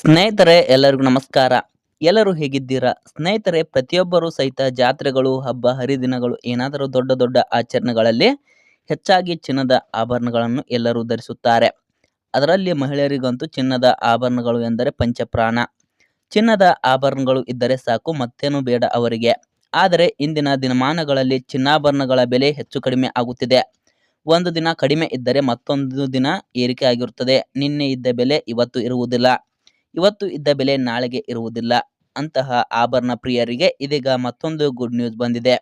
ಸ್ನೇಹಿತರೆ ಎಲ್ಲರಿಗೂ ನಮಸ್ಕಾರ. ಎಲ್ಲರೂ ಹೇಗಿದ್ದೀರಾ? ಸ್ನೇಹಿತರೆ ಪ್ರತಿಯೊಬ್ಬರೂ ಸಹಿತ ಜಾತ್ರೆಗಳು, ಹಬ್ಬ ಹರಿದಿನಗಳು ಏನಾದರೂ ದೊಡ್ಡ ದೊಡ್ಡ ಆಚರಣೆಗಳಲ್ಲಿ ಹೆಚ್ಚಾಗಿ ಚಿನ್ನದ ಆಭರಣಗಳನ್ನು ಎಲ್ಲರೂ ಧರಿಸುತ್ತಾರೆ. ಅದರಲ್ಲಿ ಮಹಿಳೆಯರಿಗಂತೂ ಚಿನ್ನದ ಆಭರಣಗಳು ಎಂದರೆ ಪಂಚಪ್ರಾಣ. ಚಿನ್ನದ ಆಭರಣಗಳು ಇದ್ದರೆ ಸಾಕು ಮತ್ತೇನು ಬೇಡ ಅವರಿಗೆ. ಆದರೆ ಇಂದಿನ ದಿನಮಾನಗಳಲ್ಲಿ ಚಿನ್ನಾಭರಣಗಳ ಬೆಲೆ ಹೆಚ್ಚು ಕಡಿಮೆ ಆಗುತ್ತಿದೆ. ಒಂದು ದಿನ ಕಡಿಮೆ ಇದ್ದರೆ ಮತ್ತೊಂದು ದಿನ ಏರಿಕೆ ಆಗಿರುತ್ತದೆ. ನಿನ್ನೆ ಇದ್ದ ಬೆಲೆ ಇವತ್ತು ಇರುವುದಿಲ್ಲ. ಇವತ್ತು ಇದ್ದ ಬೆಲೆ ನಾಳೆಗೆ ಇರುವುದಿಲ್ಲ. ಅಂತಹ ಆಭರಣ ಪ್ರಿಯರಿಗೆ ಇದೀಗ ಮತ್ತೊಂದು ಗುಡ್ ನ್ಯೂಸ್ ಬಂದಿದೆ.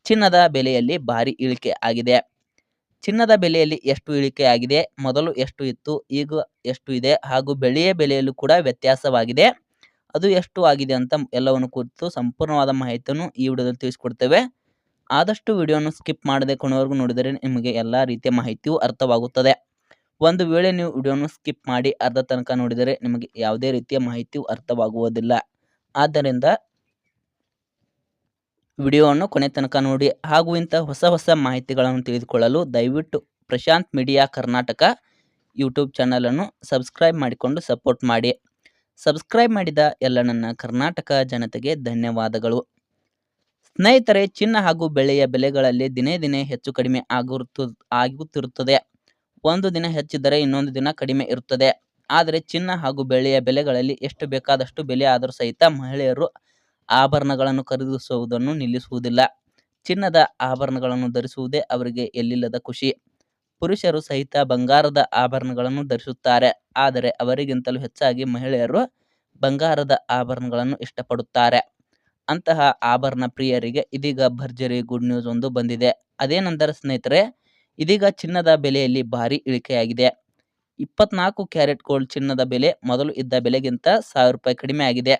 ಚಿನ್ನದ ಬೆಲೆಯಲ್ಲಿ ಭಾರಿ ಇಳಿಕೆ ಆಗಿದೆ. ಚಿನ್ನದ ಬೆಲೆಯಲ್ಲಿ ಎಷ್ಟು ಇಳಿಕೆ ಆಗಿದೆ, ಮೊದಲು ಎಷ್ಟು ಇತ್ತು, ಈಗ ಎಷ್ಟು ಇದೆ ಹಾಗೂ ಬೆಳ್ಳಿಯ ಬೆಲೆಯಲ್ಲೂ ಕೂಡ ವ್ಯತ್ಯಾಸವಾಗಿದೆ. ಅದು ಎಷ್ಟು ಆಗಿದೆ ಅಂತ ಎಲ್ಲವನ್ನು ಕುರಿತು ಸಂಪೂರ್ಣವಾದ ಮಾಹಿತಿಯನ್ನು ಈ ವಿಡಿಯೋದಲ್ಲಿ ತಿಳಿಸಿಕೊಡ್ತೇವೆ. ಆದಷ್ಟು ವಿಡಿಯೋವನ್ನು ಸ್ಕಿಪ್ ಮಾಡದೆ ಕೊನೆವರೆಗೂ ನೋಡಿದರೆ ನಿಮಗೆ ಎಲ್ಲ ರೀತಿಯ ಮಾಹಿತಿಯು ಅರ್ಥವಾಗುತ್ತದೆ. ಒಂದು ವೇಳೆ ನೀವು ವಿಡಿಯೋವನ್ನು ಸ್ಕಿಪ್ ಮಾಡಿ ಅರ್ಧ ತನಕ ನೋಡಿದರೆ ನಿಮಗೆ ಯಾವುದೇ ರೀತಿಯ ಮಾಹಿತಿಯು ಅರ್ಥವಾಗುವುದಿಲ್ಲ. ಆದ್ದರಿಂದ ವಿಡಿಯೋವನ್ನು ಕೊನೆ ತನಕ ನೋಡಿ ಹಾಗೂ ಇಂಥ ಹೊಸ ಹೊಸ ಮಾಹಿತಿಗಳನ್ನು ತಿಳಿದುಕೊಳ್ಳಲು ದಯವಿಟ್ಟು ಪ್ರಶಾಂತ್ ಮೀಡಿಯಾ ಕರ್ನಾಟಕ ಯೂಟ್ಯೂಬ್ ಚಾನಲನ್ನು ಸಬ್ಸ್ಕ್ರೈಬ್ ಮಾಡಿಕೊಂಡು ಸಪೋರ್ಟ್ ಮಾಡಿ. ಸಬ್ಸ್ಕ್ರೈಬ್ ಮಾಡಿದ ಎಲ್ಲ ನನ್ನ ಕರ್ನಾಟಕ ಜನತೆಗೆ ಧನ್ಯವಾದಗಳು. ಸ್ನೇಹಿತರೆ, ಚಿನ್ನ ಹಾಗೂ ಬೆಳ್ಳಿಯ ಬೆಲೆಗಳಲ್ಲಿ ದಿನೇ ದಿನೇ ಹೆಚ್ಚು ಕಡಿಮೆ ಆಗುತ್ತಿರುತ್ತದೆ. ಒಂದು ದಿನ ಹೆಚ್ಚಿದ್ದರೆ ಇನ್ನೊಂದು ದಿನ ಕಡಿಮೆ ಇರುತ್ತದೆ. ಆದರೆ ಚಿನ್ನ ಹಾಗೂ ಬೆಳ್ಳಿಯ ಬೆಲೆಗಳಲ್ಲಿ ಎಷ್ಟು ಬೇಕಾದಷ್ಟು ಬೆಲೆ ಆದರೂ ಸಹಿತ ಮಹಿಳೆಯರು ಆಭರಣಗಳನ್ನು ಖರೀದಿಸುವುದನ್ನು ನಿಲ್ಲಿಸುವುದಿಲ್ಲ. ಚಿನ್ನದ ಆಭರಣಗಳನ್ನು ಧರಿಸುವುದೇ ಅವರಿಗೆ ಎಲ್ಲಿಲ್ಲದ ಖುಷಿ. ಪುರುಷರು ಸಹಿತ ಬಂಗಾರದ ಆಭರಣಗಳನ್ನು ಧರಿಸುತ್ತಾರೆ. ಆದರೆ ಅವರಿಗಿಂತಲೂ ಹೆಚ್ಚಾಗಿ ಮಹಿಳೆಯರು ಬಂಗಾರದ ಆಭರಣಗಳನ್ನು ಇಷ್ಟಪಡುತ್ತಾರೆ. ಅಂತಹ ಆಭರಣ ಪ್ರಿಯರಿಗೆ ಇದೀಗ ಭರ್ಜರಿ ಗುಡ್ ನ್ಯೂಸ್ ಒಂದು ಬಂದಿದೆ. ಅದೇನೆಂದರೆ ಸ್ನೇಹಿತರೆ, ಇದೀಗ ಚಿನ್ನದ ಬೆಲೆಯಲ್ಲಿ ಭಾರಿ ಇಳಿಕೆಯಾಗಿದೆ. 24 ಕ್ಯಾರೆಟ್ ಗೋಲ್ಡ್ ಚಿನ್ನದ ಬೆಲೆ ಮೊದಲು ಇದ್ದ ಬೆಲೆಗಿಂತ 1000 ರೂಪಾಯಿ ಕಡಿಮೆ ಆಗಿದೆ.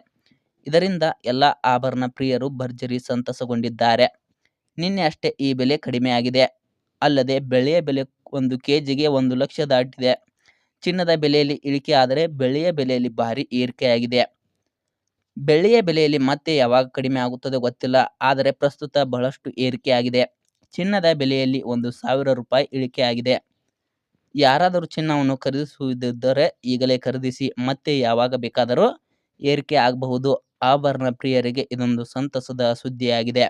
ಇದರಿಂದ ಎಲ್ಲ ಆಭರಣ ಪ್ರಿಯರು ಭರ್ಜರಿ ಸಂತಸಗೊಂಡಿದ್ದಾರೆ. ನಿನ್ನೆ ಅಷ್ಟೇ ಈ ಬೆಲೆ ಕಡಿಮೆಯಾಗಿದೆ. ಅಲ್ಲದೆ ಬೆಳ್ಳಿಯ ಬೆಲೆ 1 ಕೆಜಿಗೆ 1 ಲಕ್ಷ ದಾಟಿದೆ. ಚಿನ್ನದ ಬೆಲೆಯಲ್ಲಿ ಇಳಿಕೆ ಆದರೆ ಬೆಳ್ಳಿಯ ಬೆಲೆಯಲ್ಲಿ ಭಾರಿ ಏರಿಕೆಯಾಗಿದೆ. ಬೆಳ್ಳಿಯ ಬೆಲೆಯಲ್ಲಿ ಮತ್ತೆ ಯಾವಾಗ ಕಡಿಮೆ ಆಗುತ್ತದೆ ಗೊತ್ತಿಲ್ಲ. ಆದರೆ ಪ್ರಸ್ತುತ ಬಹಳಷ್ಟು ಏರಿಕೆಯಾಗಿದೆ. ಚಿನ್ನದ ಬೆಲೆಯಲ್ಲಿ 1000 ರೂಪಾಯಿ ಇಳಿಕೆಯಾಗಿದೆ. ಯಾರಾದರೂ ಚಿನ್ನವನ್ನು ಖರೀದಿಸುವುದಿದ್ದರೆ ಈಗಲೇ ಖರೀದಿಸಿ, ಮತ್ತೆ ಯಾವಾಗ ಬೇಕಾದರೂ ಏರಿಕೆ ಆಗಬಹುದು. ಆಭರಣ ಪ್ರಿಯರಿಗೆ ಇದೊಂದು ಸಂತಸದ ಸುದ್ದಿಯಾಗಿದೆ.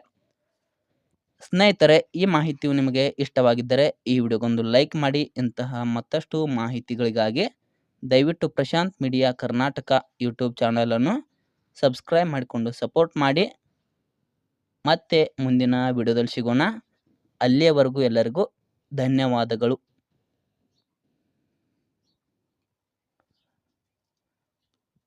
ಸ್ನೇಹಿತರೆ, ಈ ಮಾಹಿತಿಯು ನಿಮಗೆ ಇಷ್ಟವಾಗಿದ್ದರೆ ಈ ವಿಡಿಯೋಗೊಂದು ಲೈಕ್ ಮಾಡಿ. ಇಂತಹ ಮತ್ತಷ್ಟು ಮಾಹಿತಿಗಳಿಗಾಗಿ ದಯವಿಟ್ಟು ಪ್ರಶಾಂತ್ ಮೀಡಿಯಾ ಕರ್ನಾಟಕ ಯೂಟ್ಯೂಬ್ ಚಾನಲನ್ನು ಸಬ್ಸ್ಕ್ರೈಬ್ ಮಾಡಿಕೊಂಡು ಸಪೋರ್ಟ್ ಮಾಡಿ. ಮತ್ತೆ ಮುಂದಿನ ವಿಡಿಯೋದಲ್ಲಿ ಸಿಗೋಣ. ಅಲ್ಲಿಯವರೆಗೂ ಎಲ್ಲರಿಗೂ ಧನ್ಯವಾದಗಳು.